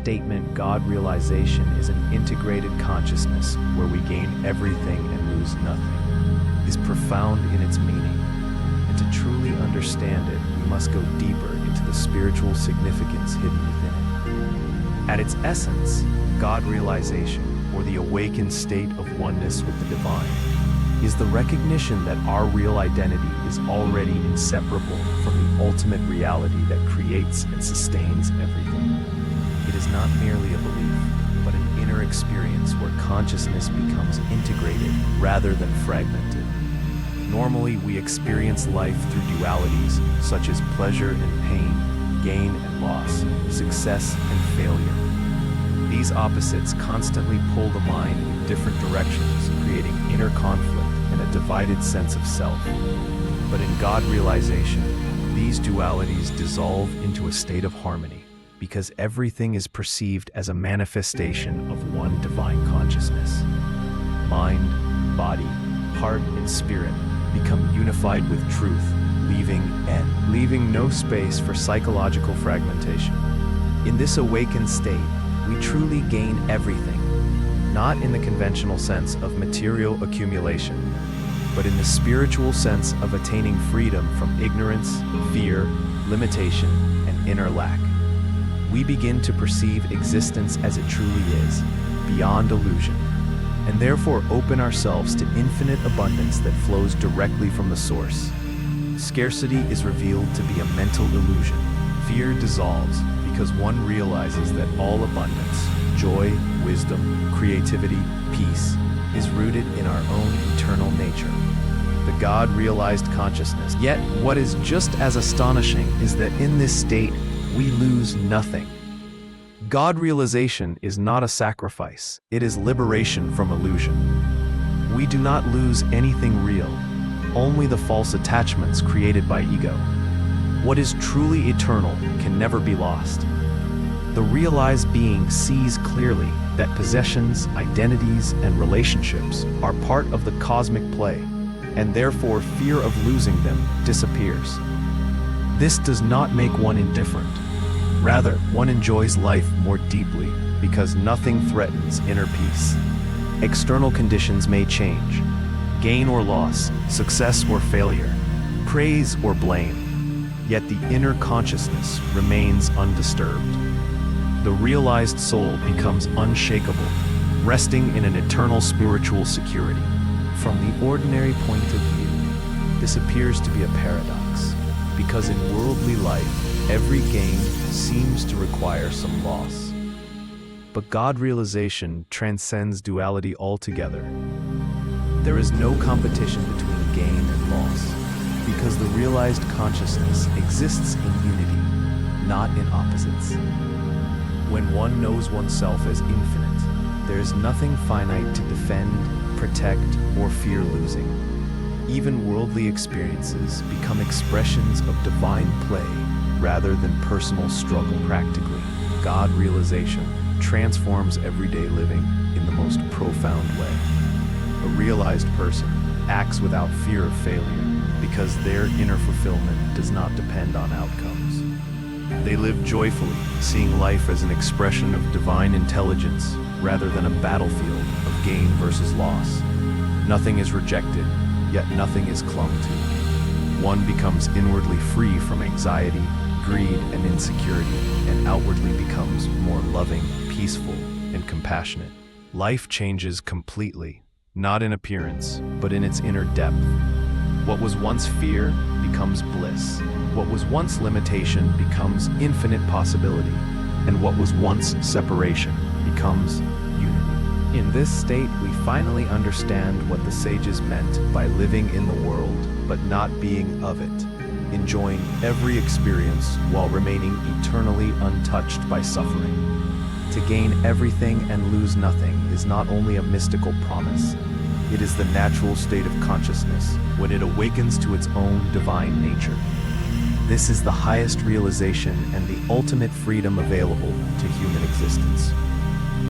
statement, God-Realisation, is an integrated consciousness where we gain everything and lose nothing, is profound in its meaning. And to truly understand it, we must go deeper into the spiritual significance hidden within it. At its essence, God-Realisation, or the awakened state of oneness with the divine, is the recognition that our real identity is already inseparable from the ultimate reality that creates and sustains everything. It is not merely a belief, but an inner experience where consciousness becomes integrated rather than fragmented. Normally, we experience life through dualities such as pleasure and pain, gain and loss, success and failure. These opposites constantly pull the mind in different directions, creating inner conflict and a divided sense of self. But in God-Realisation, these dualities dissolve into a state of harmony, because everything is perceived as a manifestation of one divine consciousness. Mind, body, heart, and spirit become unified with truth, leaving no space for psychological fragmentation. In this awakened state, we truly gain everything, not in the conventional sense of material accumulation, but in the spiritual sense of attaining freedom from ignorance, fear, limitation, and inner lack. We begin to perceive existence as it truly is, beyond illusion, and therefore open ourselves to infinite abundance that flows directly from the source. Scarcity is revealed to be a mental illusion. Fear dissolves because one realizes that all abundance, joy, wisdom, creativity, peace, is rooted in our own eternal nature, the God-realized consciousness. Yet, what is just as astonishing is that in this state, we lose nothing. God-realization is not a sacrifice, it is liberation from illusion. We do not lose anything real, only the false attachments created by ego. What is truly eternal can never be lost. The realized being sees clearly that possessions, identities, and relationships are part of the cosmic play, and therefore fear of losing them disappears. This does not make one indifferent. Rather, one enjoys life more deeply because nothing threatens inner peace. External conditions may change, gain or loss, success or failure, praise or blame, yet the inner consciousness remains undisturbed. The realized soul becomes unshakable, resting in an eternal spiritual security. From the ordinary point of view, this appears to be a paradox, because in worldly life, every gain seems to require some loss. But God-realization transcends duality altogether. There is no competition between gain and loss, because the realized consciousness exists in unity, not in opposites. When one knows oneself as infinite, there is nothing finite to defend, protect, or fear losing. Even worldly experiences become expressions of divine play rather than personal struggle. Practically, God-realization transforms everyday living in the most profound way. A realized person acts without fear of failure because their inner fulfillment does not depend on outcomes. They live joyfully, seeing life as an expression of divine intelligence rather than a battlefield of gain versus loss. Nothing is rejected, yet nothing is clung to. One becomes inwardly free from anxiety, greed, and insecurity, and outwardly becomes more loving, peaceful, and compassionate. Life changes completely, not in appearance, but in its inner depth. What was once fear becomes bliss. What was once limitation becomes infinite possibility. And what was once separation becomes unity. In this state, we finally understand what the sages meant by living in the world, but not being of it, enjoying every experience while remaining eternally untouched by suffering. To gain everything and lose nothing is not only a mystical promise, it is the natural state of consciousness when it awakens to its own divine nature. This is the highest realization and the ultimate freedom available to human existence.